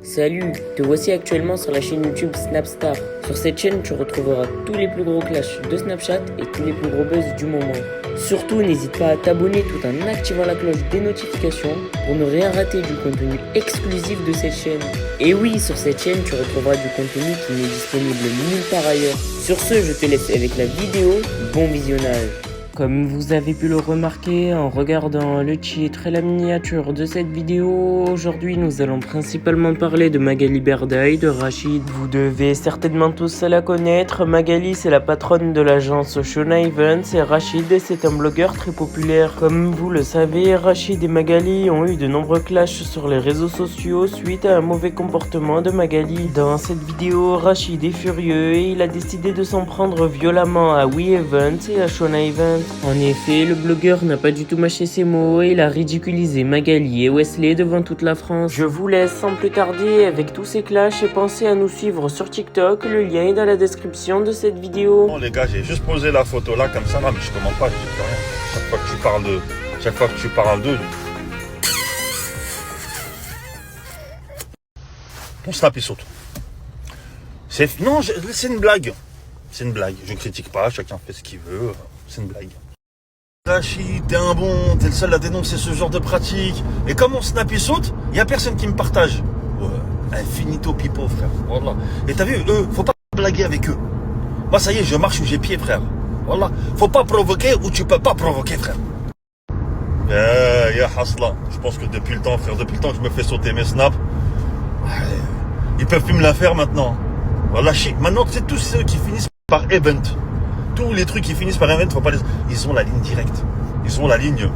Salut, te voici actuellement sur la chaîne YouTube Snapstar. Sur cette chaîne, tu retrouveras tous les plus gros clashs de Snapchat et tous les plus gros buzz du moment. Surtout, n'hésite pas à t'abonner tout en activant la cloche des notifications pour ne rien rater du contenu exclusif de cette chaîne. Et oui, sur cette chaîne, tu retrouveras du contenu qui n'est disponible nulle part ailleurs. Sur ce, je te laisse avec la vidéo. Bon visionnage. Comme vous avez pu le remarquer en regardant le titre et la miniature de cette vidéo, aujourd'hui nous allons principalement parler de Magali Berdaï, de Rachid. Vous devez certainement tous la connaître. Magali, c'est la patronne de l'agence Shona Evans et Rachid, c'est un blogueur très populaire. Comme vous le savez, Rachid et Magali ont eu de nombreux clashs sur les réseaux sociaux suite à un mauvais comportement de Magali. Dans cette vidéo, Rachid est furieux et il a décidé de s'en prendre violemment à We Evans et à Shona Evans. En effet, le blogueur n'a pas du tout mâché ses mots et il a ridiculisé Magali et Wesley devant toute la France. Je vous laisse sans plus tarder avec tous ces clashs et pensez à nous suivre sur TikTok, le lien est dans la description de cette vidéo. Bon les gars, j'ai juste posé la photo là comme ça, là, mais je commande pas, je dis plus rien. Chaque fois que tu parles d'eux, ton snap il saute. Non, c'est une blague. C'est une blague, je critique pas, chacun fait ce qu'il veut, c'est une blague. Rachid, t'es un bon, t'es le seul à dénoncer ce genre de pratique. Et comme mon snap il saute, y a personne qui me partage. Ouais, infinito pipo frère, voilà. Et t'as vu, eux, faut pas blaguer avec eux. Moi ça y est, je marche où j'ai pied frère. Voilà, faut pas provoquer où tu peux pas provoquer frère. Ya hasla, je pense que depuis le temps frère, depuis le temps que je me fais sauter mes snaps, ils peuvent plus me la faire maintenant. Voilà, maintenant c'est tous ceux qui finissent par event. Tous les trucs qui finissent par event, faut pas les... Ils ont la ligne directe. Ils ont la ligne.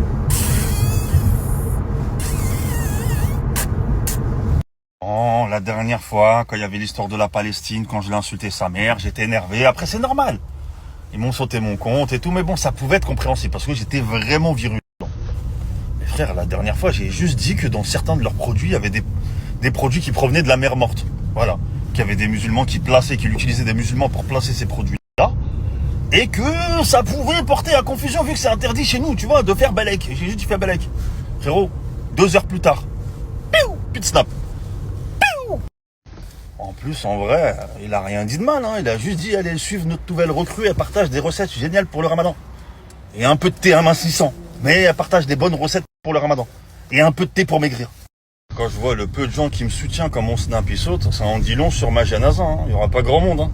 Oh, la dernière fois, quand il y avait l'histoire de la Palestine, quand je l'ai insulté sa mère, j'étais énervé. Après, c'est normal. Ils m'ont sauté mon compte et tout, mais bon, ça pouvait être compréhensible parce que j'étais vraiment virulent. Mais frère, la dernière fois, j'ai juste dit que dans certains de leurs produits, il y avait des produits qui provenaient de la mer morte. Voilà. Qu'il y avait des musulmans qui utilisaient des musulmans pour placer ces produits-là. Et que ça pouvait porter à confusion vu que c'est interdit chez nous, tu vois, de faire balek. J'ai juste fait balek. Frérot, 2 heures plus tard, piou, plus de snap. Piou. En plus, en vrai, il a rien dit de mal, hein. Il a juste dit, allez suivre notre nouvelle recrue, elle partage des recettes géniales pour le ramadan. Et un peu de thé amincissant. Mais elle partage des bonnes recettes pour le ramadan. Et un peu de thé pour maigrir. Quand je vois le peu de gens qui me soutiennent quand mon snap il saute, ça en dit long sur ma génasa, hein. Il n'y aura pas grand monde, hein.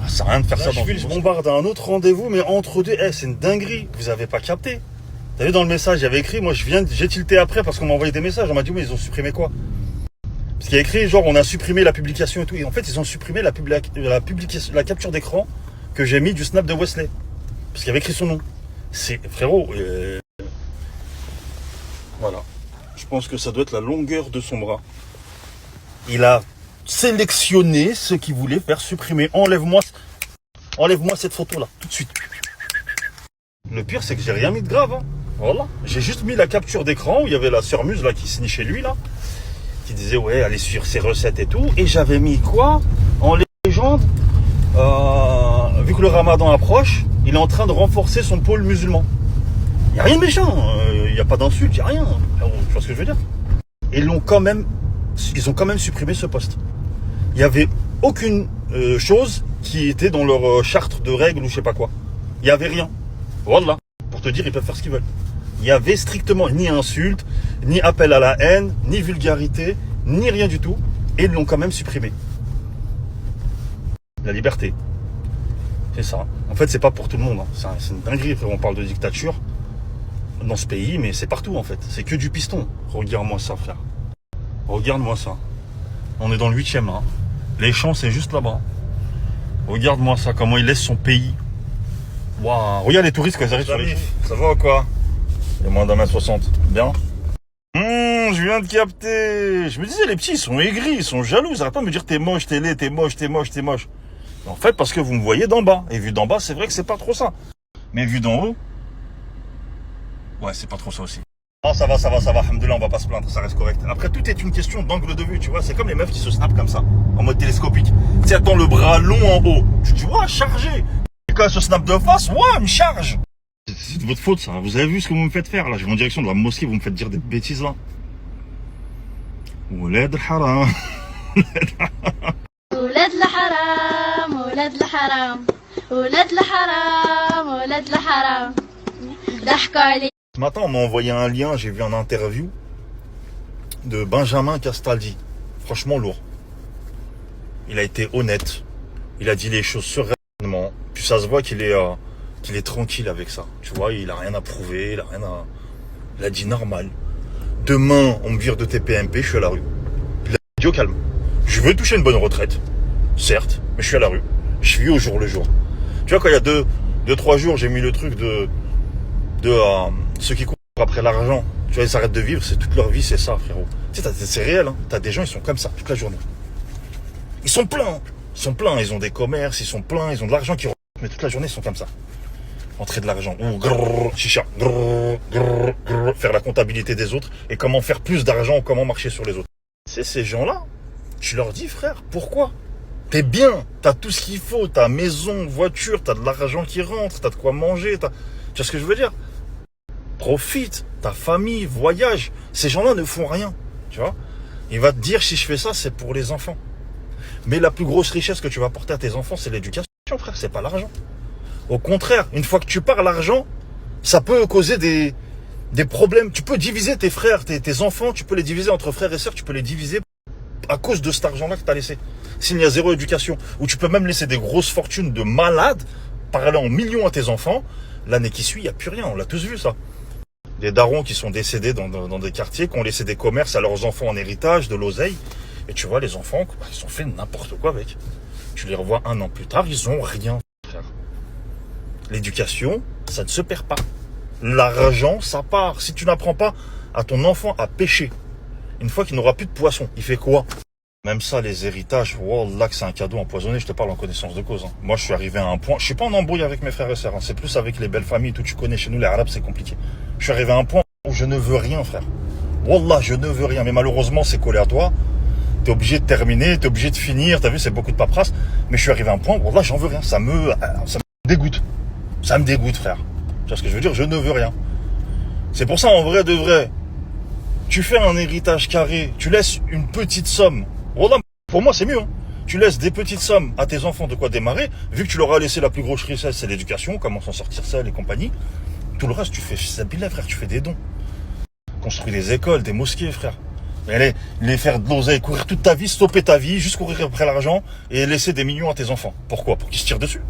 Ça sert à rien de faire là, ça dans je bombarde à un autre rendez-vous, mais entre deux, c'est une dinguerie. Vous avez pas capté. T'as vu dans le message, j'avais écrit, moi j'ai tilté après parce qu'on m'a envoyé des messages. On m'a dit, oui, ils ont supprimé quoi? Parce qu'il y a écrit, genre, on a supprimé la publication et tout. Et en fait, ils ont supprimé la capture d'écran que j'ai mis du snap de Wesley. Parce qu'il y avait écrit son nom. C'est, frérot, voilà. Je pense que ça doit être la longueur de son bras. Il a sélectionné ce qu'il voulait faire supprimer. Enlève-moi cette photo-là, tout de suite. Le pire, c'est que j'ai rien mis de grave. Hein. Voilà. J'ai juste mis la capture d'écran où il y avait la sœur Muse là, qui signait chez lui, là, qui disait, ouais, allez suivre ses recettes et tout. Et j'avais mis quoi en légende vu que le ramadan approche, il est en train de renforcer son pôle musulman. Il n'y a rien de méchant. Il n'y a pas d'insulte, il n'y a rien. Tu vois ce que je veux dire? Et ils ont quand même supprimé ce post. Il n'y avait aucune chose qui était dans leur charte de règles ou je sais pas quoi. Il n'y avait rien. Voilà. Pour te dire, ils peuvent faire ce qu'ils veulent. Il n'y avait strictement ni insulte, ni appel à la haine, ni vulgarité, ni rien du tout. Et ils l'ont quand même supprimé. La liberté. C'est ça. En fait, c'est pas pour tout le monde. Hein. C'est une dinguerie. On parle de dictature dans ce pays, mais c'est partout en fait. C'est que du piston. Regarde-moi ça, frère. Regarde-moi ça. On est dans le 8e là. Hein. Les champs, c'est juste là-bas. Regarde-moi ça, comment il laisse son pays. Waouh. Regarde les touristes quand ils arrivent sur les champs. Ça va ou quoi? Il y a moins d'1m60. Bien. Je viens de capter. Je me disais, les petits, ils sont aigris, ils sont jaloux. Ils n'arrêtent pas de me dire t'es moche, t'es laid, t'es moche, t'es moche, t'es moche. En fait, parce que vous me voyez d'en bas. Et vu d'en bas, c'est vrai que c'est pas trop ça. Mais vu d'en haut, ouais, c'est pas trop ça aussi. Ah, ça va, alhamdoulilah, on va pas se plaindre, ça reste correct. Après, tout est une question d'angle de vue, tu vois, c'est comme les meufs qui se snapent comme ça, en mode télescopique. Tu sais, attends, le bras long en haut, tu vois, chargé. Et quand elle se snap de face, ouais, elle me charge. C'est de votre faute, ça. Vous avez vu ce que vous me faites faire, là. Je vais en direction de la mosquée, vous me faites dire des bêtises, là. Ouled haram. ولاد الحرام ولاد الحرام ولاد الحرام ولاد الحرام ضحكوا علي. Ce matin, on m'a envoyé un lien, j'ai vu une interview de Benjamin Castaldi. Franchement lourd. Il a été honnête. Il a dit les choses sereinement. Puis ça se voit qu'il est tranquille avec ça. Tu vois, il a rien à prouver, il a dit normal. Demain, on me vire de TPMP, je suis à la rue. Il a dit au calme. Je veux toucher une bonne retraite, certes, mais je suis à la rue. Je vis au jour le jour. Tu vois, quand il y a 2-3 jours, j'ai mis le truc de ceux qui courent après l'argent. Tu vois, ils s'arrêtent de vivre, c'est toute leur vie, c'est ça, frérot. Tu sais, c'est réel, hein. T'as des gens, ils sont comme ça toute la journée. Ils sont pleins, hein. Ils sont pleins, ils ont des commerces, ils sont pleins, ils ont de l'argent qui rentre, mais toute la journée, ils sont comme ça. Entrer de l'argent, ou grrr, chicha, grrr, grrr, grrr, faire la comptabilité des autres, et comment faire plus d'argent, comment marcher sur les autres. C'est ces gens-là, je leur dis, frère, pourquoi? T'es bien, t'as tout ce qu'il faut, t'as maison, voiture, t'as de l'argent qui rentre, t'as de quoi manger, tu vois ce que je veux dire? Profite, ta famille, voyage. Ces gens-là ne font rien, tu vois. Il va te dire, si je fais ça, c'est pour les enfants. Mais la plus grosse richesse que tu vas apporter à tes enfants, c'est l'éducation, frère, c'est pas l'argent. Au contraire, une fois que tu pars l'argent, ça peut causer des problèmes. Tu peux diviser tes frères, tes enfants, tu peux les diviser entre frères et sœurs, tu peux les diviser à cause de cet argent-là que tu as laissé. S'il y a zéro éducation, ou tu peux même laisser des grosses fortunes de malades, parler en millions à tes enfants, l'année qui suit, il n'y a plus rien, on l'a tous vu ça. Des darons qui sont décédés dans des quartiers, qui ont laissé des commerces à leurs enfants en héritage, de l'oseille. Et tu vois, les enfants, ils ont fait n'importe quoi avec. Tu les revois 1 an plus tard, ils ont rien, frère. L'éducation, ça ne se perd pas. L'argent, ça part. Si tu n'apprends pas à ton enfant à pêcher, une fois qu'il n'aura plus de poisson, il fait quoi? Même ça, les héritages, wallah que c'est un cadeau empoisonné, je te parle en connaissance de cause. Hein. Moi, je suis arrivé à un point, je suis pas en embrouille avec mes frères et sœurs, hein. C'est plus avec les belles familles, tout tu connais, chez nous, les arabes, c'est compliqué. Je suis arrivé à un point où je ne veux rien, frère. Wallah, je ne veux rien, mais malheureusement, c'est collé à toi. T'es obligé de terminer, t'es obligé de finir, t'as vu, c'est beaucoup de paperasse. Mais je suis arrivé à un point, wallah, j'en veux rien, ça me dégoûte. Ça me dégoûte, frère. Tu vois ce que je veux dire? Je ne veux rien. C'est pour ça, en vrai de vrai, tu fais un héritage carré, tu laisses une petite somme. Wallah, pour moi, c'est mieux. Hein. Tu laisses des petites sommes à tes enfants de quoi démarrer. Vu que tu leur as laissé la plus grosse richesse, c'est l'éducation, comment s'en sortir seul et compagnie. Tout le reste, tu fais sabila, frère, tu fais des dons. Construis des écoles, des mosquées, frère. Mais les faire de l'oseille, courir toute ta vie, stopper ta vie, juste courir après l'argent et laisser des millions à tes enfants. Pourquoi? Pour qu'ils se tirent dessus.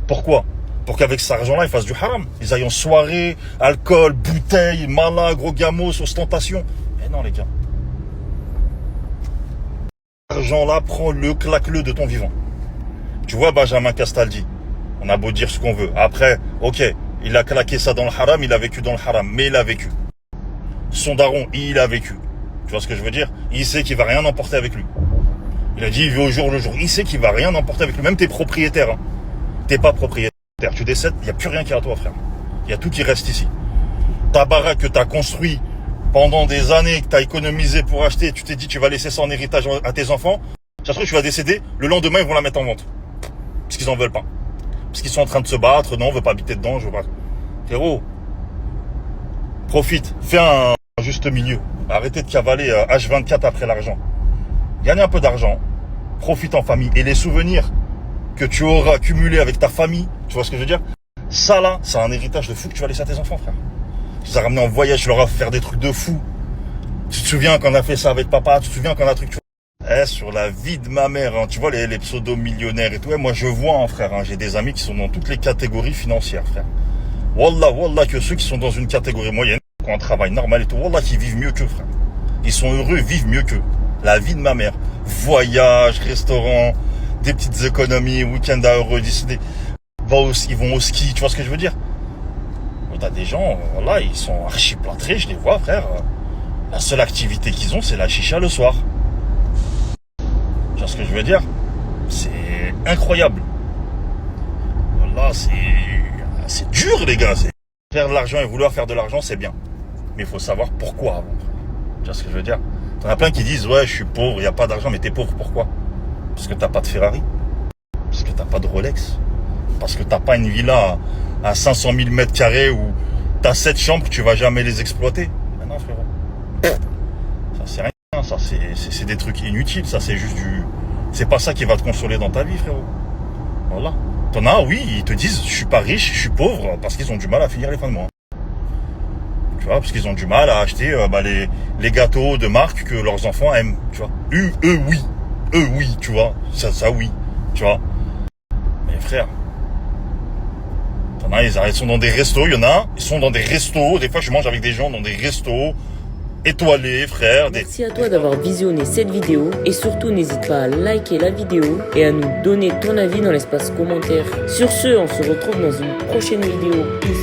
Pourquoi? Pour qu'avec cet argent-là, ils fassent du haram. Ils aillent en soirée, alcool, bouteilles, mala, gros gamos, ostentation. Mais non, les gars. L'argent-là, prends-le, claque-le de ton vivant. Tu vois, Benjamin Castaldi, on a beau dire ce qu'on veut. Après, ok, il a claqué ça dans le haram, il a vécu dans le haram, mais il a vécu. Son daron, il a vécu. Tu vois ce que je veux dire? Il sait qu'il va rien emporter avec lui. Il a dit, il vit au jour le jour. Il sait qu'il va rien emporter avec lui. Même tes propriétaires. Hein. T'es pas propriétaire. Tu décèdes, il n'y a plus rien qui est à toi, frère. Il y a tout qui reste ici. Ta baraque que tu as construit pendant des années, que tu as économisé pour acheter, tu t'es dit, tu vas laisser ça en héritage à tes enfants. Ça se trouve, tu vas décéder. Le lendemain, ils vont la mettre en vente. Parce qu'ils en veulent pas. Parce qu'ils sont en train de se battre. Non, on veut pas habiter dedans, je veux pas. Frérot, profite. Fais un juste milieu. Arrêtez de cavaler H24 après l'argent. Gagne un peu d'argent. Profite en famille. Et les souvenirs que tu auras accumulés avec ta famille, tu vois ce que je veux dire? Ça là, c'est un héritage de fou que tu vas laisser à tes enfants, frère. Tu les as ramenés en voyage, tu leur as fait faire des trucs de fou. Tu te souviens qu'on a fait ça avec papa? Tu te souviens qu'on a un truc... sur la vie de ma mère, hein, tu vois, les pseudo-millionnaires et tout. Moi, je vois, hein, frère, hein, j'ai des amis qui sont dans toutes les catégories financières, frère. Wallah, que ceux qui sont dans une catégorie moyenne, qui ont un travail normal et tout, wallah, qui vivent mieux qu'eux, frère. Ils sont heureux, vivent mieux qu'eux. La vie de ma mère. Voyage, restaurant, des petites économies, week-end à Euro Disney. Ils vont au ski, tu vois ce que je veux dire? T'as des gens, voilà, ils sont archi plâtrés, je les vois, frère. La seule activité qu'ils ont, c'est la chicha le soir. Tu vois ce que je veux dire? C'est incroyable. Voilà, c'est dur, les gars. Faire de l'argent et vouloir faire de l'argent, c'est bien. Mais il faut savoir pourquoi avant. Tu vois ce que je veux dire? T'en as plein qui disent, ouais, je suis pauvre, il n'y a pas d'argent, mais t'es pauvre, pourquoi? Parce que t'as pas de Ferrari. Parce que t'as pas de Rolex. Parce que t'as pas une villa à 500 000 mètres carrés où t'as 7 chambres, tu vas jamais les exploiter. Mais non, frérot. Ça, c'est rien. rien, ça c'est des trucs inutiles, ça c'est juste du... C'est pas ça qui va te consoler dans ta vie, frérot. Voilà. T'en as, oui, ils te disent, je suis pas riche, je suis pauvre, parce qu'ils ont du mal à finir les fins de mois. Tu vois, parce qu'ils ont du mal à acheter les gâteaux de marque que leurs enfants aiment, tu vois. Eux oui, tu vois, ça oui, tu vois. Mais frère, t'en as, ils sont dans des restos, il y en a, ils sont dans des restos, des fois je mange avec des gens dans des restos, étoilés, frère. Merci à toi d'avoir visionné cette vidéo et surtout n'hésite pas à liker la vidéo et à nous donner ton avis dans l'espace commentaire. Sur ce, on se retrouve dans une prochaine vidéo. Peace.